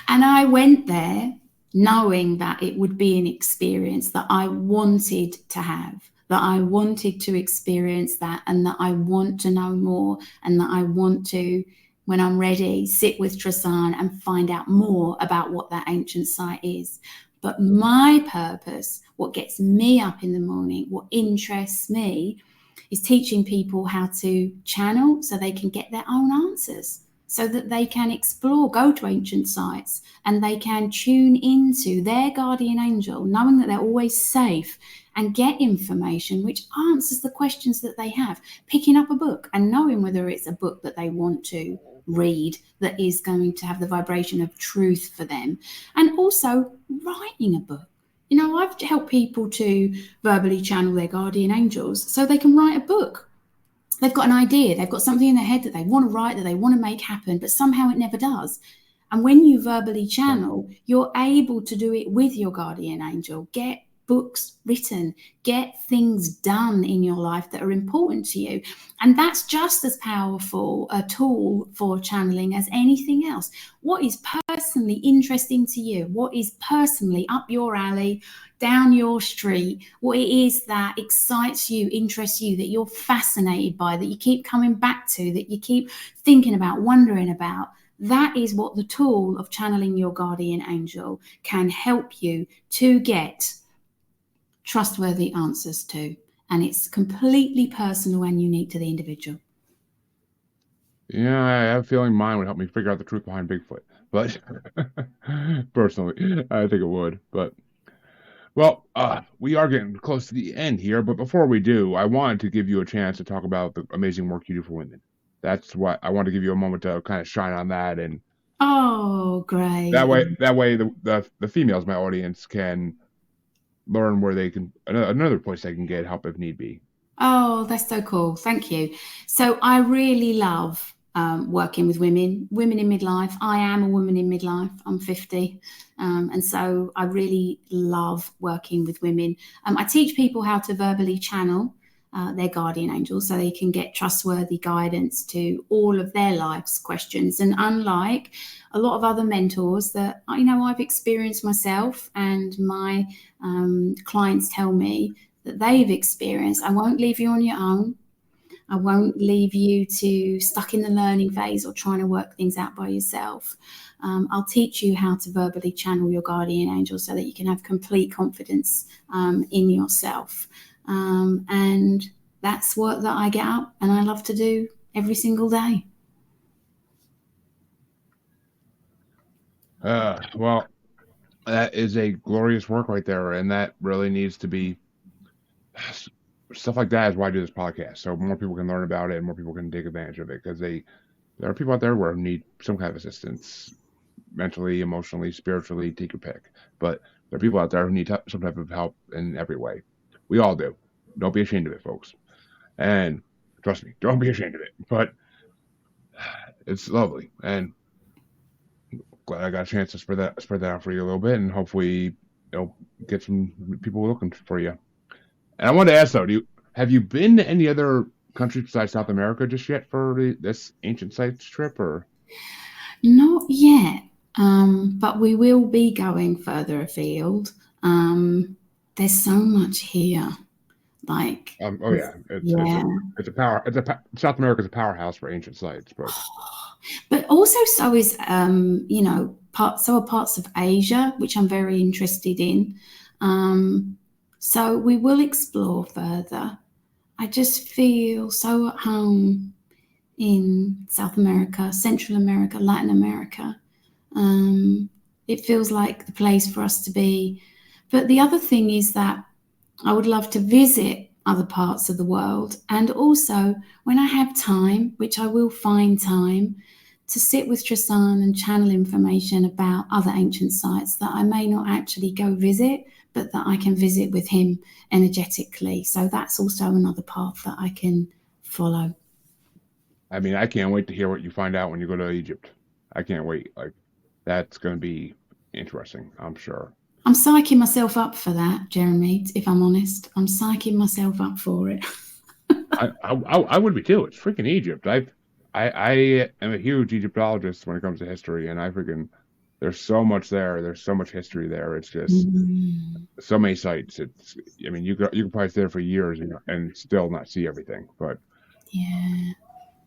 And I went there knowing that it would be an experience that I wanted to have, that I wanted to experience that, and that I want to know more, and that I want to, when I'm ready, sit with Tristan and find out more about what that ancient site is. But my purpose, what gets me up in the morning, what interests me, is teaching people how to channel so they can get their own answers, so that they can explore, go to ancient sites, and they can tune into their guardian angel, knowing that they're always safe, and get information which answers the questions that they have. Picking up a book and knowing whether it's a book that they want to read that is going to have the vibration of truth for them, and also writing a book. You know, I've helped people to verbally channel their guardian angels so they can write a book. They've got an idea, they've got something in their head that they want to write, that they want to make happen, but somehow it never does. And when you verbally channel, you're able to do it with your guardian angel. Get books written, get things done in your life that are important to you. And that's just as powerful a tool for channeling as anything else. What is personally interesting to you? What is personally up your alley, down your street? What it is that excites you, interests you, that you're fascinated by, that you keep coming back to, that you keep thinking about, wondering about? That is what the tool of channeling your guardian angel can help you to get trustworthy answers to. And it's completely personal and unique to the individual. Yeah, I have a feeling mine would help me figure out the truth behind Bigfoot. But personally, I think it would. But well, we are getting close to the end here. But before we do, I wanted to give you a chance to talk about the amazing work you do for women. That's what I want to give you a moment to kind of shine on that, and great. That way, the females, my audience, can learn where they can another place they can get help if need be. Oh, that's so cool. Thank you. So I really love working with women in midlife. I am a woman in midlife. I'm 50. And so I really love working with women. I teach people how to verbally channel their guardian angels so they can get trustworthy guidance to all of their life's questions. And unlike a lot of other mentors that, you know, I've experienced myself and my clients tell me that they've experienced, I won't leave you on your own. I won't leave you to stuck in the learning phase or trying to work things out by yourself. I'll teach you how to verbally channel your guardian angel so that you can have complete confidence in yourself. And that's work that I get up and I love to do every single day. Well, that is a glorious work right there, and that really needs to be stuff like that is why I do this podcast, so more people can learn about it and more people can take advantage of it, because there are people out there who need some kind of assistance, mentally, emotionally, spiritually, take your pick. But there are people out there who need some type of help in every way. We all do. Don't be ashamed of it, folks. And trust me, don't be ashamed of it. But it's lovely, and glad I got a chance to spread that out for you a little bit, and hopefully, get some people looking for you. And I wanted to ask though, have you been to any other countries besides South America just yet for this ancient sites trip, or? Not yet, but we will be going further afield. There's so much here. Like, oh yeah, it's a power. South America's a powerhouse for ancient sites, but also so is parts of Asia, which I'm very interested in. So we will explore further. I just feel so at home in South America, Central America, Latin America. It feels like the place for us to be. But the other thing is that I would love to visit other parts of the world. And also, when I have time, which I will find time, to sit with Tristan and channel information about other ancient sites that I may not actually go visit, but that I can visit with him energetically. So that's also another path that I can follow. I mean, I can't wait to hear what you find out when you go to Egypt. I can't wait. Like, that's going to be interesting, I'm sure. I'm psyching myself up for that, Jeremy, if I'm honest. I'm psyching myself up for it. I would be too. It's freaking Egypt. I am a huge Egyptologist when it comes to history, and there's so much there. There's so much history there. It's just so many sites. You can probably stay there for years and still not see everything. But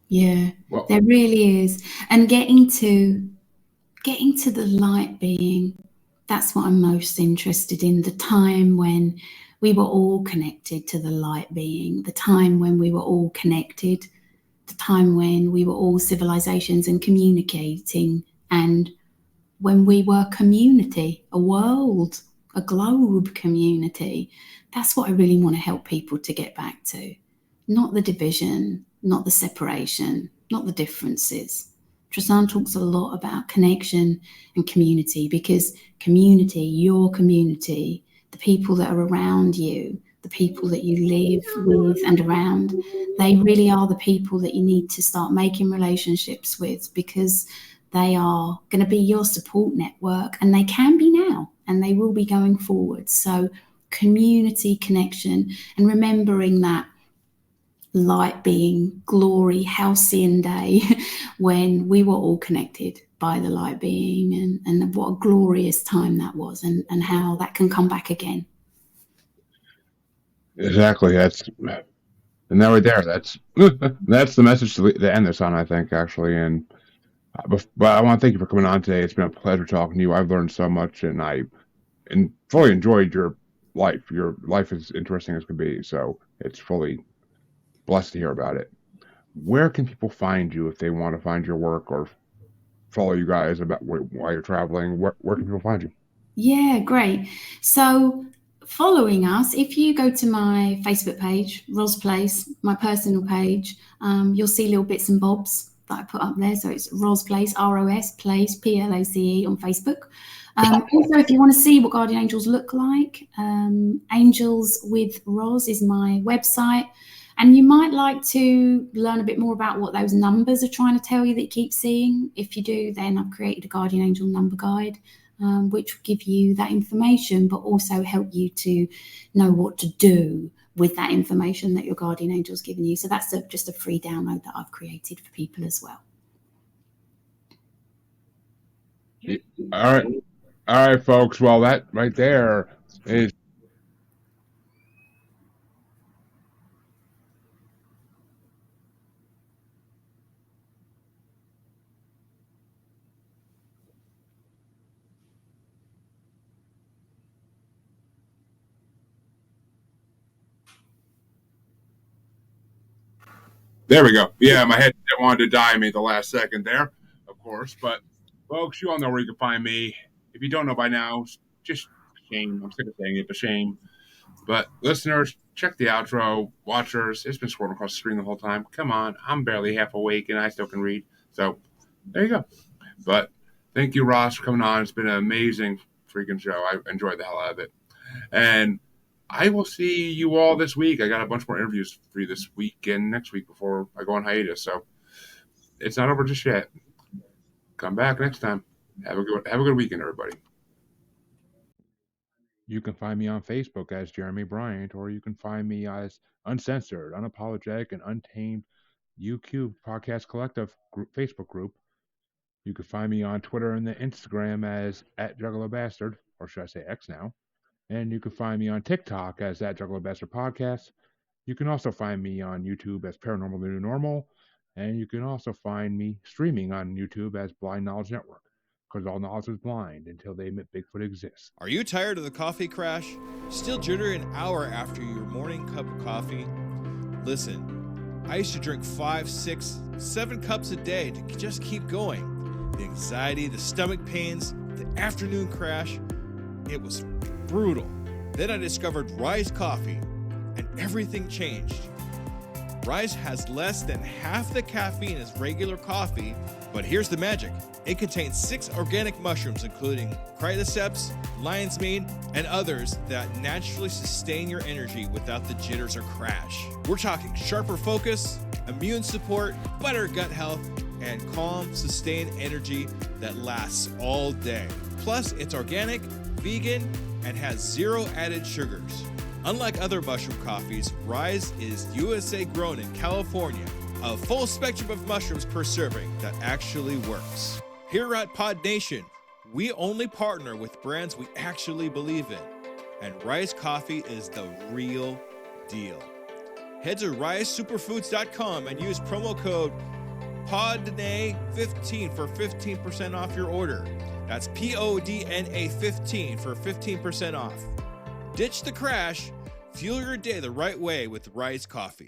yeah, well, there really is. And getting to the light being That's what I'm most interested in, the time when we were all connected to the light being, the time when we were all connected, the time when we were all civilizations and communicating, and when we were community, a world, a globe community. That's what I really want to help people to get back to. Not the division, not the separation, not the differences. Tristan talks a lot about connection and community, because community, your community, the people that are around you, the people that you live with and around, they really are the people that you need to start making relationships with, because they are going to be your support network, and they can be now, and they will be going forward. So community, connection, and remembering that light being, glory, halcyon day, when we were all connected by the light being, and what a glorious time that was, and how that can come back again. Exactly. And that right there, that's the message to end this on, I think, actually. And but I want to thank you for coming on today. It's been a pleasure talking to you. I've learned so much, and I fully enjoyed your life. Your life is interesting as can be, so it's fully blessed to hear about it. Where can people find you if they want to find your work or follow you guys about while you're traveling? Where can people find you? Yeah, great. So following us, if you go to my Facebook page, Ros Place, my personal page, you'll see little bits and bobs that I put up there. So it's Ros Place, ROS Place, PLACE on Facebook. Also, if you want to see what guardian angels look like, Angels with Ros is my website. And you might like to learn a bit more about what those numbers are trying to tell you that you keep seeing. If you do, then I've created a guardian angel number guide, which will give you that information, but also help you to know what to do with that information that your guardian angel's given you. So that's just a free download that I've created for people as well. All right, folks. Well, that right there is. There we go. Yeah, my head wanted to die me at the last second there, of course. But, folks, you all know where you can find me. If you don't know by now, just shame. I'm sick of saying it, but shame. But, listeners, check the outro. Watchers, it's been scrolling across the screen the whole time. Come on. I'm barely half awake, and I still can read. So, there you go. But thank you, Ross, for coming on. It's been an amazing freaking show. I enjoyed the hell out of it. And I will see you all this week. I got a bunch more interviews for you this week and next week before I go on hiatus. So it's not over just yet. Come back next time. Have a good weekend, everybody. You can find me on Facebook as Jeremy Bryant, or you can find me as Uncensored, Unapologetic, and Untamed UQ Podcast Collective Facebook group. You can find me on Twitter and the Instagram as @JugglerBastard, or should I say X now. And you can find me on TikTok as @JugglerBastard Podcast. You can also find me on YouTube as Paranormal the New Normal. And you can also find me streaming on YouTube as Blind Knowledge Network, because all knowledge is blind until they admit Bigfoot exists. Are you tired of the coffee crash? Still jittery an hour after your morning cup of coffee? Listen, I used to drink 5, 6, 7 cups a day to just keep going. The anxiety, the stomach pains, the afternoon crash, it was brutal. Then I discovered Rise Coffee, and everything changed. Rise has less than half the caffeine as regular coffee, but here's the magic. It contains 6 organic mushrooms, including cordyceps, lion's mane, and others that naturally sustain your energy without the jitters or crash. We're talking sharper focus, immune support, better gut health, and calm, sustained energy that lasts all day. Plus, it's organic, vegan, and has 0 added sugars. Unlike other mushroom coffees, Rise is USA grown in California. A full spectrum of mushrooms per serving that actually works. Here at Pod Nation, we only partner with brands we actually believe in. And Rise Coffee is the real deal. Head to risesuperfoods.com and use promo code PODNAY15 for 15% off your order. That's PODNA 15 for 15% off. Ditch the crash. Fuel your day the right way with Rise Coffee.